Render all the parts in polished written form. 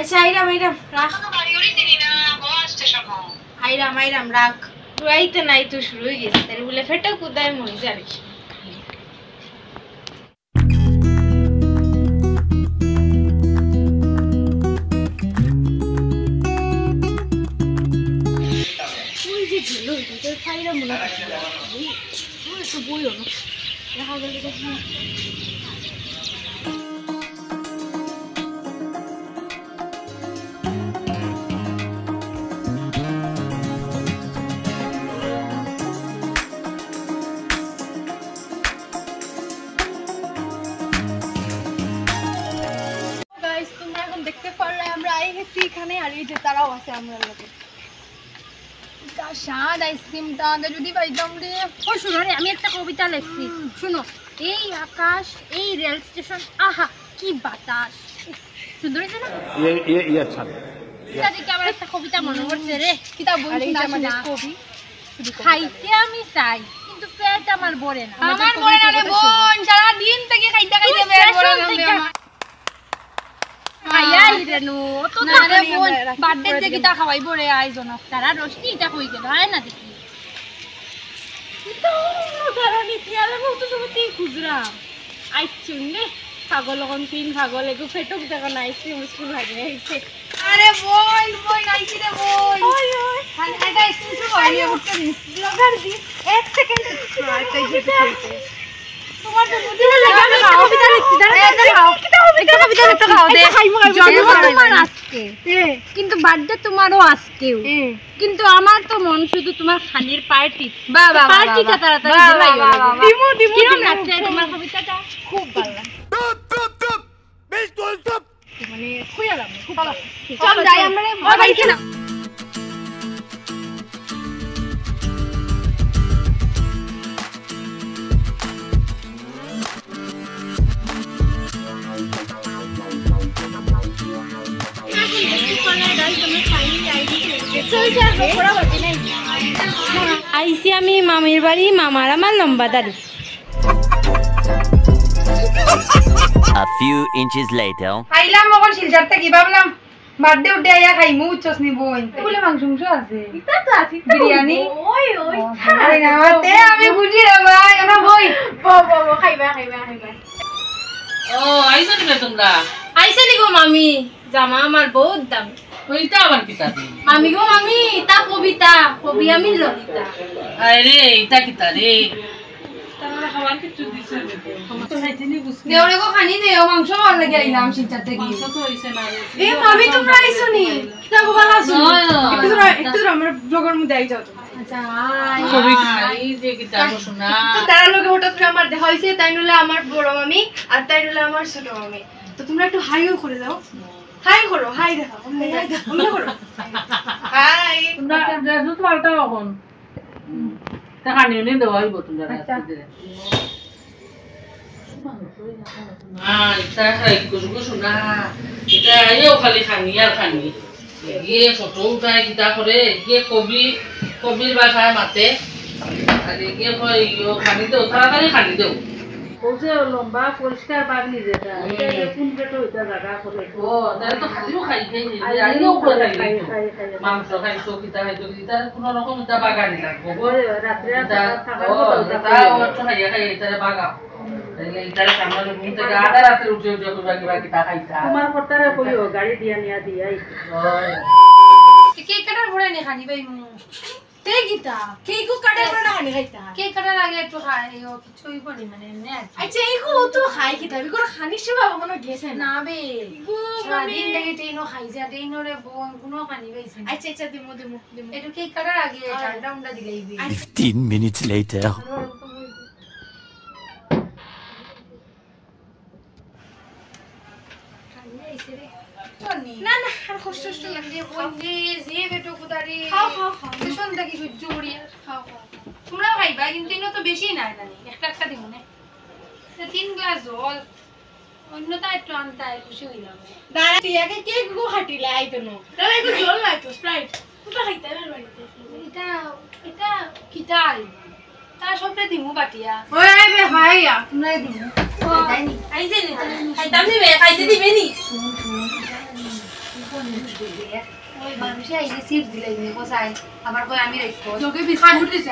আচ্ছা আইরাম রাখ আইরাম রাখ তুইতে নাই তো শুরু হয়ে গেছে তাই বলে ফেটা কুদায় মরে যাবে ওই যে ঝুলো এটা খাইরা মনে হয় একটু বইও না দেখা গেল দেখতে পারলে আমরা আই গেছি এখানে আর এই যে তারাও আছে আমরা লোকে এটা স্বাদ আইসক্রিমটা যদি পাইতাম রে ও শুনো রে আমি একটা কবিতা লিখছি শুনো এই আকাশ এই রেল স্টেশন আহা কি বাতাস সুন্দর আছে না ये अच्छा है এটা দেখে আমার একটা কবিতা মনে পড়ছে রে কিতা বলছিস আমাদের কবি খাইতে আমি চাই কিন্তু পেট আমার ভরে না আমার ভরে না রে বোন সারা দিন থেকে খাইতে খাইতে পেট ভরে না আয়াই রেনু তো না রে বোন বার্থডে তে কিটা খাওয়াই বড়ে আয়োজন তারা রোশনি এটা কই গেল আয় না দেখি তো তারা নিতে আলে তো সবতি খুজরাম আইছুনে পাগল কোন তিন পাগল এগো ফেটক দেখা না আইসক্রিম মুসকি ভাগে আইছে আরে বোন আইছি রে বোন ওই ওই খান এটা আইসক্রিম তো আইয়ে উঠতে লাগার দি 1 সেকেন্ড তাই যেতে তোমার তো বুদ্ধি লাগা না কবিতা লিখছি দাঁড়া খাও একটা কবিতা লিখতে খাও দে জন্ম তোমার আজকে কিন্তু বার্থডে তোমারও আজকে কিন্তু আমার তো মন শুধু তোমার খানির পার্টি বাবা পার্টিটা তাড়াতাড়ি দিলাই দিমু কিরম লাগছে তোমার কবিতাটা খুব ভালো লাগছে মানে খুইয়ালাম খুব ভালো চল যাই আমরা বাড়িতে না আইসি আমি মামির বাড়ি মামার আমার লম্বা দাড়ি A few inches later. আইলাম মগল শিলচারটা কি ভাবলাম বার্থডে উঠে আইয়া খাইমু উচ্চস নি বই বলে মাংস আছে এটা তো আছে বিরিয়ানি ওই ওই আরে না তে আমি বুঝি রে ভাই আমরা বই বো খাইবা ও আইছো নি তোমরা আইছে নি গো মামি জামা আমার বহুত দাম ওইটা আবার কিতা মামি গো মামি তা কবিতা কবি আমি ললিতা আরে এটা কিতা রে তারা খাবার কিছু দিছে তো খাইতেনি বুঝছি দেওরে গো খানি দেও মাংস ভালো লাগে আইলাম শিলচারতে কি মাংস তো হইছে না এ মামি তোমরা আইছো নি তা গো ভালো আছো একটু আমার ব্লগের মধ্যে আই যাও আচ্ছা ছবি খাই যে কিতা শোনা তো তারা লোকে হঠাৎ করে আমার দেখা হইছে তাই নলে আমার বড় মামি আর তাই নলে আমার ছোট মামি তো তোমরা একটু হাইও করে দাও হাই করো হাই দেখো আমরা করো হাই তোমরা ড্রেস পাল্টাও এখন তা খানি নে দেওয়া হইব তোমরা রাস্তা দিয়ে এটা খাই কুসু শোনা এটা এও খালি খানি আর খানি ये फोटो उठाए किता करे ये कबिर भाषाয় মাতে আর ये यो খানি দে তাড়াতাড়ি খানি দেও ওজে লম্বা পরিষ্কার বাগনি যেটা এটা কোন পেটো এটা জায়গা করে ও তাহলে তো খালিও খাই খাই আইও করে খাই মাংস খাই তো কিতা খাই তো কিতা কোন রকম এটা বাগানি লাগবো রাত্রে থাকা কথা ও তো খাই খাই এটা বাগা তাহলে এটা সামনে ঘুম থেকে আধা রাতে উঠে উঠে কিবা কিতা খাইতা তোমার পড়তারে কইও গাড়ি দিয়া নিয়া দিয়াই কেক কাটার পরে নে খানি ভাই মু তে গিতা কেকও কাটার পরে না খানি খাইতা কেক কাটার আগে একটু খাই ও কিছুই করি মানে নে আচ্ছা এইকো তো খাই কি তাবি কোন খানি সেবা কোনো গেছে না বে সারাদিন দেখে টেনো খাইছা টেনোরে কোনো খানি পাইছে আচ্ছা দিমু একটু কেক কাটার আগে ঠান্ডা উন্ডা দিলাইবি 15 minutes later. না না আর কষ্ট লাগে বন্ধে যে বেটো কুদারি খাও সন্ধ্যা কি সহ্য করি খাও তোমরা খাইবা কিন্তু এনো তো বেশি নাই জানি একটা দিব না 3 গ্লাস জল অন্যটা একটু আনতাই খুশি হইলাম দাঁড়া তুই আগে কেক গো হাটিলা আইতো না দাঁড়া একটু জল লাইতো স্প্রাইট তোটা খাইতে না বাড়িতে এটা কিতাল তা সবটা দিমু বাটিয়া ওই আইবে ভাইয়া তোমরা দিমু আইছে নি খাইতাম দিবে খাইতে দিবে নি ওই মানুষে আইলে চিপস দিলাই নি কোসাই আবার কই আমি রাখবো তোকে বিস্কুট দিছে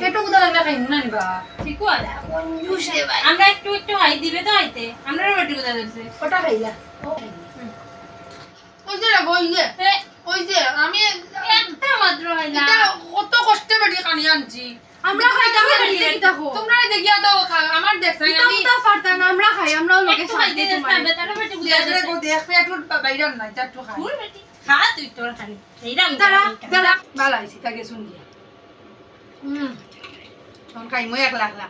পেটো কুদা লাগলে খাই না নিবা ঠিকও আছে কঞ্জুস রে ভাই আমরা একটু একটু হাই দিবে তো আইতে আমরা রুটি কোথা দিছে ওটা খাইলা ওই যে ওই যে ওই যে আমি একটা মাত্র হয় না এটা কত কষ্টে বেটি কানি আনছি আমরা খাইতাম দেখো তোমরা দেখিয়া দাও আমার দেখছাই আমি তো পারতাম না আমরা খাই আমরাও লোকে একটু শান্তি খাইতে তোমার দিস না, বেটারা বেটি দেখলে গো দেখবে একটু বাইরে না একটু খাই ফুল বেটি খা তুই তোর খালি এইরাম দাঁড়া দাঁড়া ভালো আইছি তাকে শুন দিয়া তখন খাই মই একলা একলা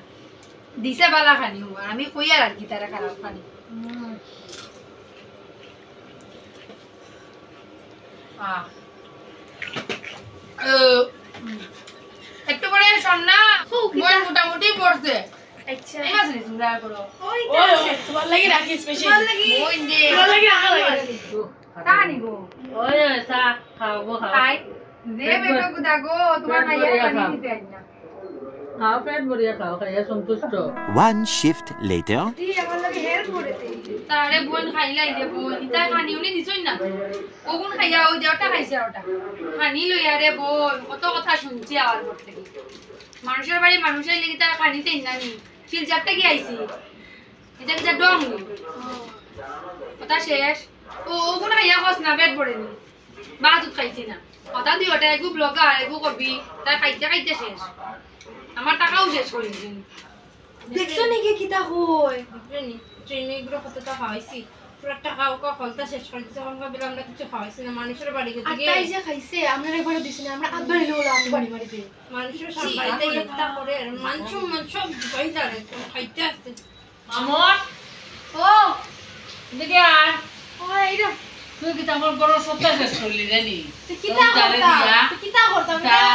দিছে বালা খানি হওয়ার আমি কই আর কি তারা খারাপ খানি একটু পরে সন্না মই মোটামুটি পড়ছে আচ্ছা এই মাছ নি তোমরা করো ওইটা তোমার লাগি রাখি স্পেশাল তোমার লাগি ওই যে তোমার লাগি রাখা লাগে তা নিগো ওই চা খাবো খাই যে বেটো গুদা গো তোমার খাইয়া পানি দিতে আই না খাও পেট ভরিয়া খাও খাইয়া সন্তুষ্ট One shift later. তারে বোন খাইলাই দে বোন ইতা খানি উনি দিছই না ওগুন খাইয়া ওই দেওটা খাইছে ওটা খানি লইয়া রে বোন কত কথা শুনছি আর মোর থেকে মানুষের বাড়ি মানুষের লাগি তার খানিতে নানি ফিলজারটা কি আইছি এটা কি ডং কথা শেষ ও ওগুন খাইয়া কস না পেট ভরেনি বা দুধ খাইছি না কথা দি ওটা এগু ব্লগার এগু কবি তার খাইতে খাইতে শেষ আমার টাকাও শেষ করে দিন দেখছো নাকি কিতা কই বুঝনি ট্রেনে গুলো কত টাকা খাওয়াইছি পুরো টাকা ওকা ফলতা শেষ করে দিছে কোন ভাবে আমরা কিছু খাওয়াইছি না মানুষের বাড়ি গিয়ে আটাই যে খাইছে আমরা একবারে দিছি না আমরা আব্বার এলো বলে আমি বাড়ি বাড়ি দিই মানুষের সব বাড়িতে একটা করে মাংস সব দুবাই যাবে খাইতে আসতে আমার ও দেখি আর ও এইটা তুই কি আমার বড় সত্তা শেষ করলি জানি কিতা করতা কিতা করতা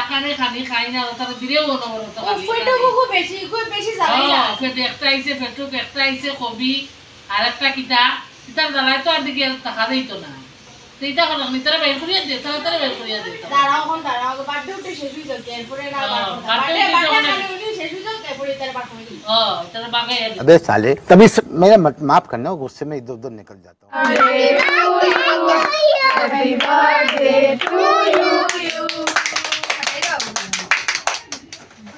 খানে খানি খাই না তার দিলেও অনবরত ও ফটো খুব বেশি যাবে না ফেট একটা আইছে ফেটুক একটা আইছে কবি আর একটা কিতা কিতার জ্বালায় তো আর দিকে টাকা দিত না সেইটা করলাম তারা বের করিয়া দে তারা বের করিয়া দে দাঁড়াও বার্থডে উঠে শেষ হয়ে যাবে এরপরে না birthday বার্থডে উঠে খালি উনি শেষ হয়ে যাবে এরপরে তার বার্থডে তারা বাগাই अबे साले तभी मेरा माफ करना गुस्से में इधर उधर निकल जाता हूँ হ্যাপি বার্থডে টু ইউ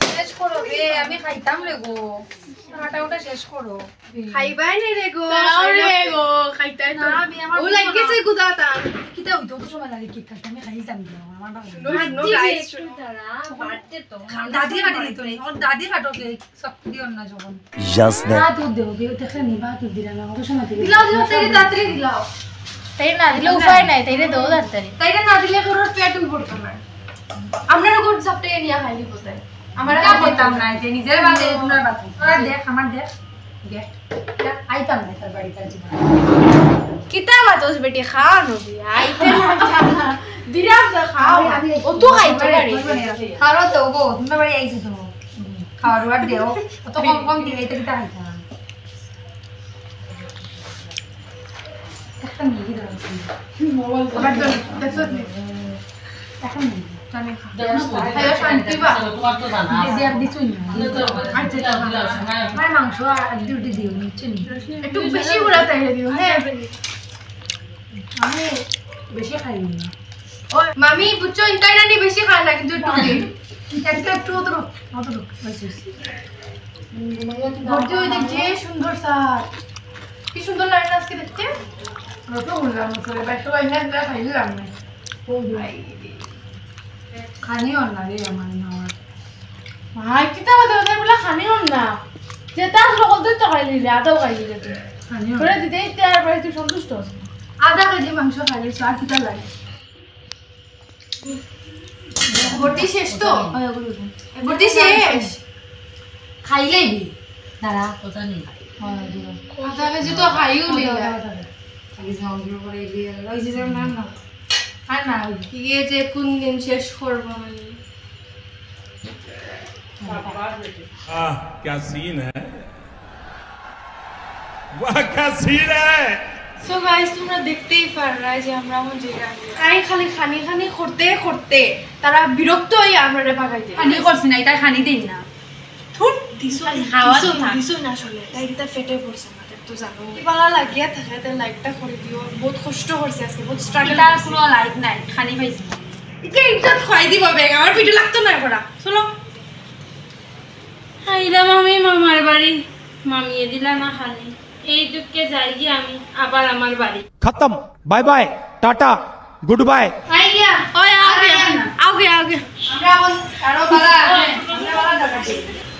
শেষ করো রে আমি খাইতাম রে গো টাকাটা ওটা শেষ করো খাইবাই নে রে গো খাইতাই তো আমি আমার ও লাগছে গুদাতা কিতা হইতো তো সময় লাগে কি খাইতে আমি খাইতাম না আমার বাবা নো গাইস বার্থডে তো দাদি কাটি দিত রে ওর দাদি কাটো কে সব দিও না যখন Just then. তো দেও বিয়ে দেখলে নিবা তো দিলা না কত সময় দিলা দিলাও দিলাও তাই তাড়াতাড়ি দিলাও তাই না দিলে উপায় নাই তাইরে দেও তাড়াতাড়ি তাইটা না দিলে তোর পেট উঠতো না আপনারা কোন সবটাই নিয়ে খাইলি কোথায় আমার কা বলতাম না যে নিজের বাদে তোমার বাদে আর দেখ আমার দেখ দেখ আইতাম না তার বাড়িতে জীবন কিতা মাতোস বেটি খাও নবি আইতে না দিরাম যা খাও ও তো খাইতো পারি খাওয়া তো গো তোমার বাড়ি আইছি তো খাওয়ার ওয়ার দেও অত কম কম দিলে তো কিতা খাইতাম একটা মিলি দাও আবার তো দেখছো এখন জানি খাইয়া শান্তি বা তোমার তো জানা দিদি আর দিছুই না আচ্ছা আমার মাংস আর ডিউটি দিও নিচ্ছে নি একটু বেশি গুলা তাইরে দিও হ্যাঁ আমি বেশি খাই না ও মামি বুঝছো ইনতাই নানি বেশি খায় না কিন্তু একটু দিই একটা একটু অত হয়েছে ভর্তি হয়ে দেখছে সুন্দর স্যার কি সুন্দর লাগে না আজকে দেখতে অত বললাম তোরে বাই সবাই না খাইলাম না খানিও না রে আমার নাওয়ার ভাই কিতা কথা কথা বলে খানিও না যে তার লগত তো খাইলি আদাও খাইলি তুই খানিও করে দিতে ইতে আর পরে তুই সন্তুষ্ট আছিস আধা কেজি মাংস খাইছি আর কিটা লাগে ভর্তি শেষ তো ওগুলো ভর্তি শেষ খাইলেই বি দাঁড়া কথা নেই কথা কেজি তো খাইও লিলা আর না গিয়ে যে কোন দিন শেষ করবো মানে आह क्या सीन है वाह क्या सीन है সো গাইস তোমরা দেখতেই পাররা যে আমরা এখন জায়গা তাই খালি খানি খানি করতে করতে তারা বিরক্ত হয়ে আমরা ভাগাইতে খানি করছি না এটা খানি দেই না ঠুট দিছো খাওয়া দিছো না আসলে তাই এটা ফেটে পড়ছে আমাদের তো জানো পালা লাগিয়া থাকে তে লাইকটা করে দিও বহুত কষ্ট করছে আজকে বহুত স্ট্রাগল তার কোনো লাইট নাই খানি পাইছি ইকে ইজ্জত খাই দিব বেগ আমার ভিডিও লাগতো না করা চলো আইলাম আমি মামার বাড়ি মামিয়ে দিলা না খানি এই দুঃখে যাই গিয়ে আমি আবার আমার বাড়ি खत्म bye bye tata good bye আইয়া ওই আগে আমরা এখন আরো বালা আমরা বালা দেখাচ্ছি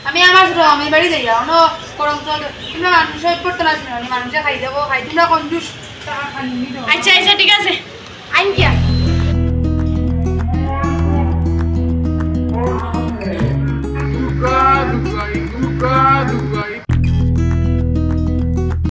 আমি আমার আমি বাড়ি যাই যাও নো করম তো তোমরা মানুষ পড়তে না ছিল মানুষে খাই দেবো খাই তোমরা কনজুস টাকা খানি নিও আচ্ছা আচ্ছা ঠিক আছে আইন কি Duga, duga, duga.